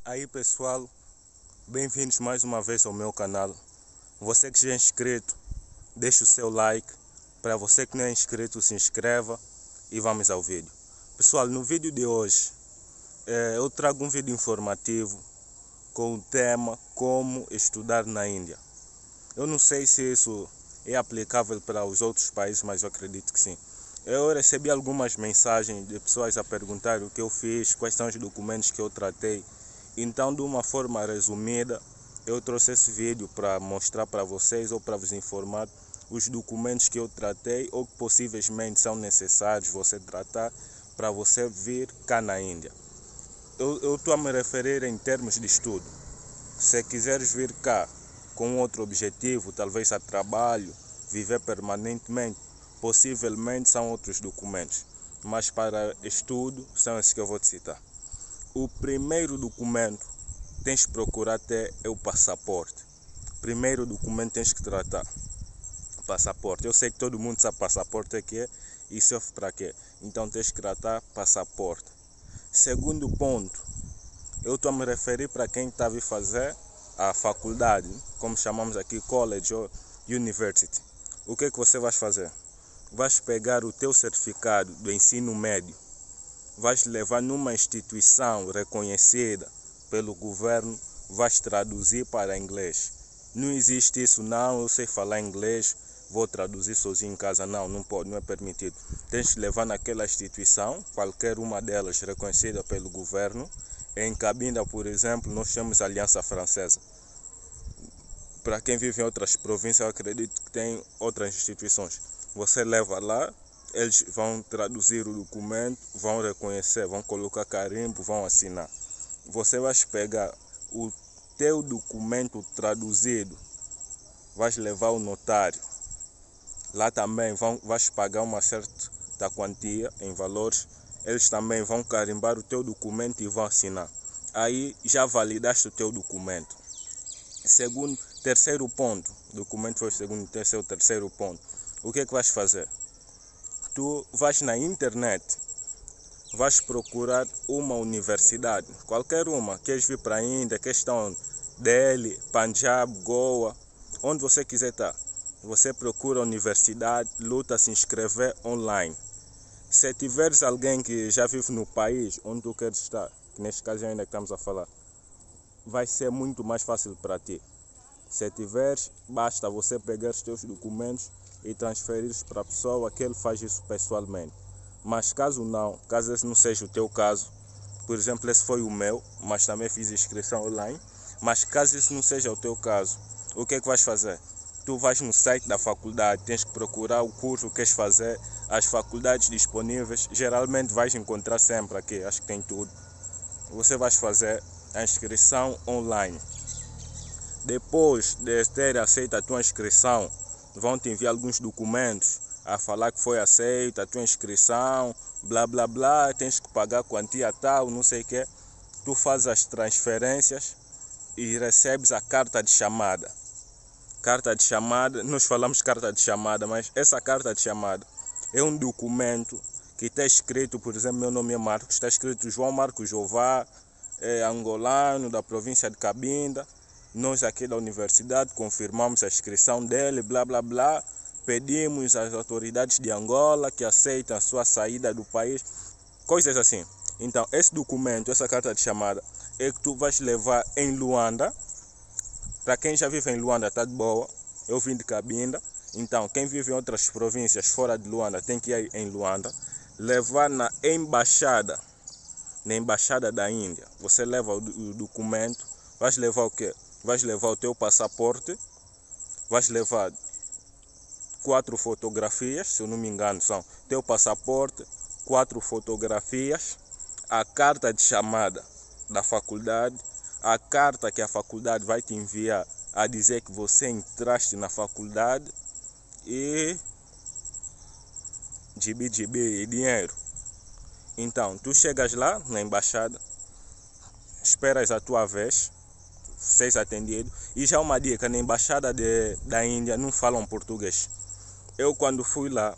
Aí pessoal, bem-vindos mais uma vez ao meu canal. Você que já é inscrito, deixe o seu like. Para você que não é inscrito, se inscreva e vamos ao vídeo. Pessoal, no vídeo de hoje eu trago um vídeo informativo com o tema Como estudar na Índia. Eu não sei se isso é aplicável para os outros países, mas eu acredito que sim. Eu recebi algumas mensagens de pessoas a perguntar o que eu fiz, quais são os documentos que eu tratei. Então, de uma forma resumida, eu trouxe esse vídeo para mostrar para vocês ou para vos informar os documentos que eu tratei ou que possivelmente são necessários você tratar para você vir cá na Índia. Eu estou a me referir em termos de estudo. Se quiseres vir cá com outro objetivo, talvez a trabalho, viver permanentemente, possivelmente são outros documentos. Mas para estudo, são esses que eu vou te citar. O primeiro documento tens que procurar ter é o passaporte. Primeiro documento tens que tratar. Passaporte. Eu sei que todo mundo sabe passaporte é que é e serve para quê. Então tens que tratar passaporte. Segundo ponto, eu estou a me referir para quem está a vir fazer a faculdade, como chamamos aqui, college ou university. O que é que você vai fazer? Vais pegar o teu certificado do ensino médio, vais levar numa instituição reconhecida pelo governo, vais traduzir para inglês. Não existe isso, não, eu sei falar inglês, vou traduzir sozinho em casa, não pode, não é permitido. Tens que levar naquela instituição, qualquer uma delas reconhecida pelo governo. Em Cabinda, por exemplo, nós temos a Aliança Francesa. Para quem vive em outras províncias, eu acredito que tem outras instituições. Você leva lá, eles vão traduzir o documento, vão reconhecer, vão colocar carimbo, vão assinar. Você vai pegar o teu documento traduzido, vais levar ao notário. Lá também vais pagar uma certa quantia em valores. Eles também vão carimbar o teu documento e vão assinar. Aí já validaste o teu documento. Terceiro ponto, o documento foi o segundo, terceiro ponto. O que é que vais fazer? Tu vais na internet, vais procurar uma universidade, qualquer uma, queres vir para a Índia, questão Delhi, Punjab, Goa, onde você quiser estar. Você procura a universidade, luta se inscrever online. Se tiveres alguém que já vive no país onde tu queres estar, que neste caso ainda que estamos a falar, vai ser muito mais fácil para ti. Se tiveres, basta você pegar os teus documentos e transferir para a pessoa que ele faz isso pessoalmente. Mas caso esse não seja o teu caso, por exemplo, esse foi o meu, mas também fiz inscrição online, mas caso isso não seja o teu caso, o que é que vais fazer? Tu vais no site da faculdade, tens que procurar o curso que queres fazer, as faculdades disponíveis, geralmente vais encontrar sempre aqui, acho que tem tudo. Você vai fazer a inscrição online. Depois de ter aceito a tua inscrição, vão te enviar alguns documentos a falar que foi aceita a tua inscrição, blá blá blá, tens que pagar quantia tal, não sei o que. Tu fazes as transferências e recebes a carta de chamada. Carta de chamada, nós falamos carta de chamada, mas essa carta de chamada é um documento que está escrito, por exemplo, meu nome é Marcos, está escrito João Marcos Jová, é angolano da província de Cabinda. Nós aqui da universidade confirmamos a inscrição dele, blá blá blá, pedimos às autoridades de Angola que aceitem a sua saída do país, coisas assim. Então, esse documento, essa carta de chamada, é que tu vais levar em Luanda. Para quem já vive em Luanda, está de boa. Eu vim de Cabinda, então quem vive em outras províncias fora de Luanda tem que ir em Luanda, levar na embaixada da Índia. Você leva o documento, vais levar o quê? Vais levar o teu passaporte, vais levar 4 fotografias, se eu não me engano, são teu passaporte, 4 fotografias, a carta de chamada da faculdade, a carta que a faculdade vai te enviar a dizer que você entraste na faculdade e e dinheiro. Então, tu chegas lá na embaixada, esperas a tua vez, seis atendido. E já uma dica, na embaixada da Índia não falam português. Eu quando fui lá,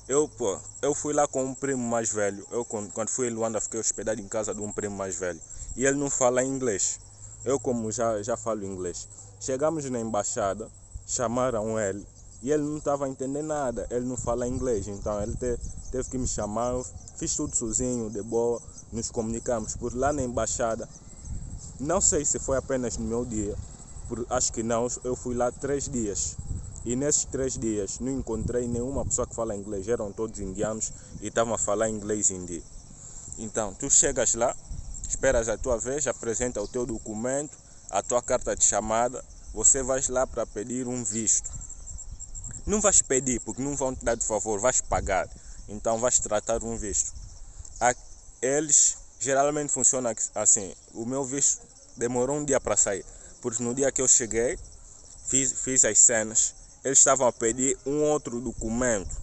Eu fui lá com um primo mais velho. Quando fui em Luanda, fiquei hospedado em casa de um primo mais velho. E ele não fala inglês. Eu, como já falo inglês. Chegamos na embaixada, chamaram ele. E ele não estava a entender nada. Ele não fala inglês. Então ele teve que me chamar. Eu fiz tudo sozinho, de boa. Nos comunicamos. Por lá na embaixada, não sei se foi apenas no meu dia. Acho que não. Eu fui lá 3 dias. E nesses 3 dias não encontrei nenhuma pessoa que fala inglês. Eram todos indianos e estavam a falar inglês hindi. Então, tu chegas lá, esperas a tua vez, apresenta o teu documento, a tua carta de chamada. Você vais lá para pedir um visto. Não vais pedir, porque não vão te dar de favor, vais pagar. Então vais tratar um visto. Eles geralmente funcionam assim. O meu visto demorou um dia para sair. Porque no dia que eu cheguei, fiz as cenas. Eles estavam a pedir um outro documento.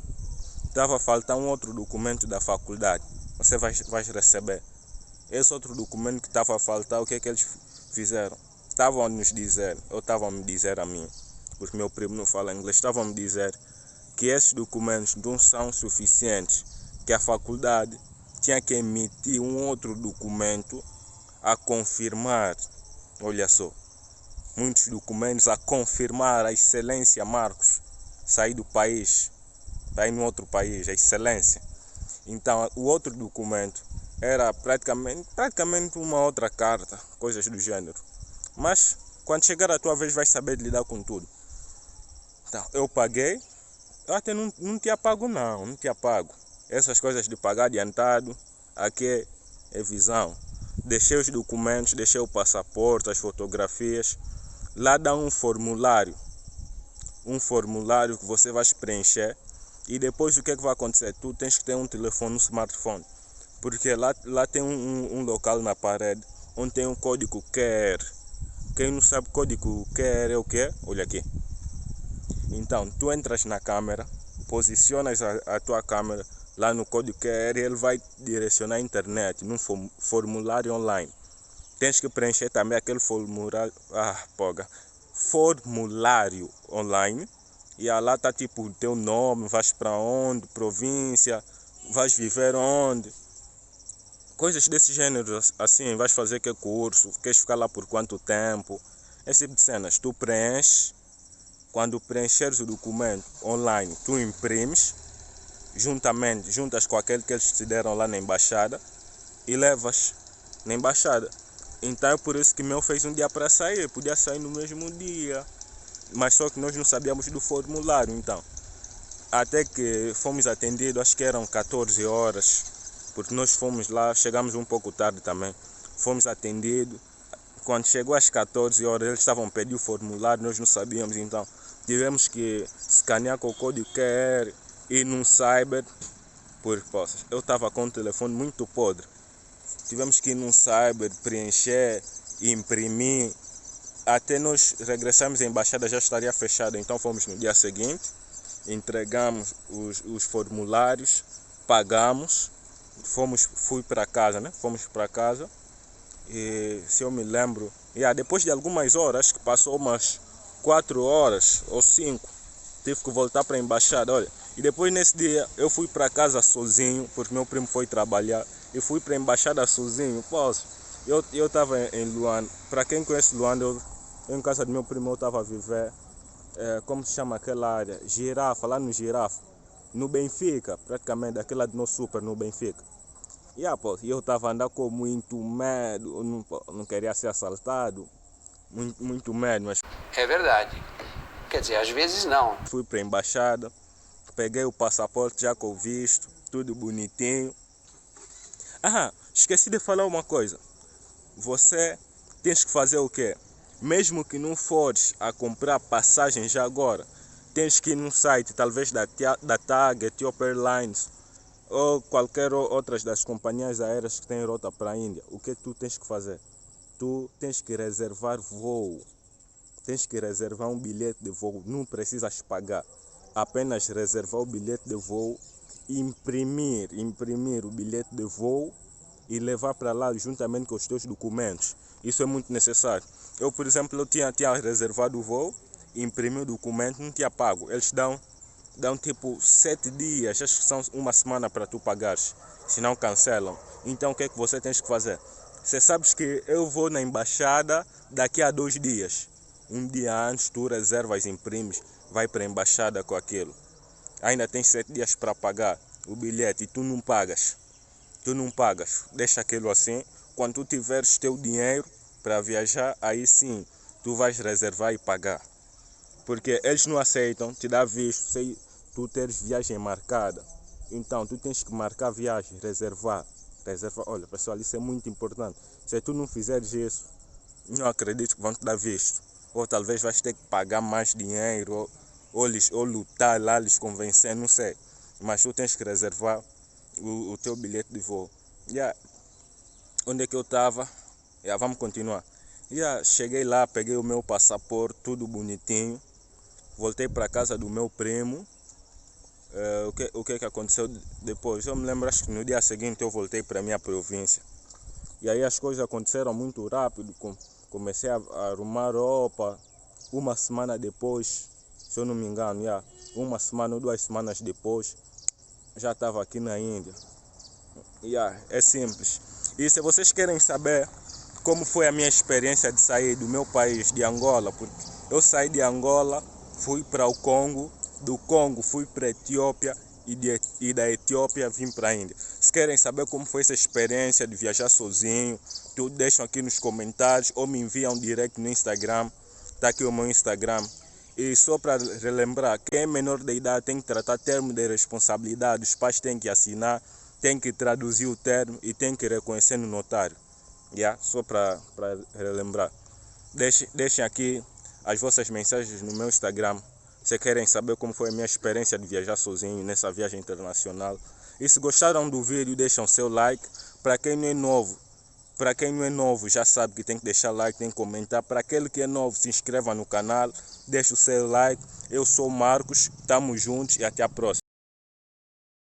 Estava a faltar um outro documento da faculdade. Você vai receber. Esse outro documento que estava a faltar, o que é que eles fizeram? Estavam a nos dizer, ou estavam a me dizer a mim, porque meu primo não fala inglês, estavam a me dizer que esses documentos não são suficientes, que a faculdade tinha que emitir um outro documento a confirmar, olha só, muitos documentos a confirmar a excelência Marcos sair do país, está aí no outro país, a excelência. Então o outro documento era praticamente uma outra carta, coisas do gênero. Mas quando chegar a tua vez vais saber de lidar com tudo. Então eu paguei, eu até não tinha pago não tinha pago. Essas coisas de pagar adiantado, aqui é visão. Deixei os documentos, deixei o passaporte, as fotografias. Lá dá um formulário que você vai preencher. E depois o que é que vai acontecer? Tu tens que ter um telefone, um smartphone. Porque lá tem um local na parede onde tem um código QR. Quem não sabe código QR é o quê? Olha aqui. Então, tu entras na câmera, posicionas a tua câmera lá no código QR e ele vai direcionar a internet num formulário online. Tens que preencher também aquele formulário online. E lá está tipo o teu nome, vais para onde, província, vais viver onde. Coisas desse gênero, assim, vais fazer que curso, queres ficar lá por quanto tempo. Esse tipo de cenas, tu preenches. Quando preencheres o documento online, tu imprimes, juntas com aquele que eles te deram lá na embaixada e levas na embaixada. Então é por isso que o meu fez um dia para sair, podia sair no mesmo dia. Mas só que nós não sabíamos do formulário, então. Até que fomos atendidos, acho que eram 14 horas, porque nós fomos lá, chegamos um pouco tarde também. Fomos atendidos. Quando chegou às 14 horas, eles estavam a pedir o formulário, nós não sabíamos, então tivemos que escanear com o código QR e num cyber, porque eu estava com um telefone muito podre. Tivemos que ir num cyber, preencher, imprimir. Até nós regressarmos à embaixada já estaria fechada, então fomos no dia seguinte, entregamos os formulários, pagamos, fui para casa, né? Fomos para casa e se eu me lembro, depois de algumas horas, que passou umas 4 horas ou 5, tive que voltar para a embaixada, olha. E depois nesse dia eu fui para casa sozinho, porque meu primo foi trabalhar, e fui para a embaixada sozinho. Eu estava em Luanda, para quem conhece Luanda, eu em casa do meu primo eu estava a viver, como se chama aquela área? Girafa, lá no Girafa, no Benfica, praticamente, aquele lado do nosso super, no Benfica. E eu estava andando com muito medo, não queria ser assaltado, muito medo, mas... É verdade. Quer dizer, às vezes não. Fui para a embaixada, peguei o passaporte já com o visto, tudo bonitinho. Esqueci de falar uma coisa. Você tens que fazer o quê? Mesmo que não fores a comprar passagem já agora, tens que ir no site, talvez da TAG, Ethiopian Airlines, ou qualquer outras das companhias aéreas que têm rota para a Índia. O que tu tens que fazer? Tu tens que reservar voo. Tens que reservar um bilhete de voo. Não precisas pagar. Apenas reservar o bilhete de voo, imprimir o bilhete de voo e levar para lá juntamente com os teus documentos. Isso é muito necessário. Eu, por exemplo, eu tinha reservado o voo, imprimi o documento, não tinha pago. Eles dão dão tipo 7 dias, acho que são uma semana para tu pagares, senão cancelam. Então o que é que você tens que fazer? Você sabes que eu vou na embaixada daqui a 2 dias. Um dia antes tu reservas, imprimes, vai para a embaixada com aquilo. Ainda tens 7 dias para pagar o bilhete e tu não pagas. Deixa aquilo assim. Quando tu tiveres teu dinheiro para viajar, aí sim tu vais reservar e pagar. Porque eles não aceitam te dar visto se tu teres viagem marcada. Então tu tens que marcar viagem, reservar. Olha pessoal, isso é muito importante. Se tu não fizeres isso, não acredito que vão te dar visto. Ou talvez vais ter que pagar mais dinheiro, ou lutar lá, lhes convencer, não sei. Mas tu tens que reservar o teu bilhete de voo. Onde é que eu estava? Vamos continuar. Cheguei lá, peguei o meu passaporte, tudo bonitinho. Voltei para casa do meu primo. O que aconteceu depois? Eu me lembro, acho que no dia seguinte eu voltei para a minha província. E aí as coisas aconteceram muito rápido. Comecei a arrumar roupa. Uma semana depois, se eu não me engano, uma semana ou 2 semanas depois, já estava aqui na Índia. É simples. E se vocês querem saber como foi a minha experiência de sair do meu país, de Angola, porque eu saí de Angola, fui para o Congo, do Congo fui para a Etiópia e da Etiópia vim para a Índia. Se querem saber como foi essa experiência de viajar sozinho, tudo deixam aqui nos comentários ou me enviam direct no Instagram. Está aqui o meu Instagram. E só para relembrar, quem é menor de idade tem que tratar termo de responsabilidade, os pais têm que assinar, tem que traduzir o termo e tem que reconhecer no notário. Só para relembrar. Deixem aqui as vossas mensagens no meu Instagram. Se querem saber como foi a minha experiência de viajar sozinho nessa viagem internacional. E se gostaram do vídeo, deixem seu like. Para quem não é novo, já sabe que tem que deixar like, tem que comentar. Para aquele que é novo, se inscreva no canal, deixe o seu like. Eu sou o Marcos, estamos juntos e até a próxima.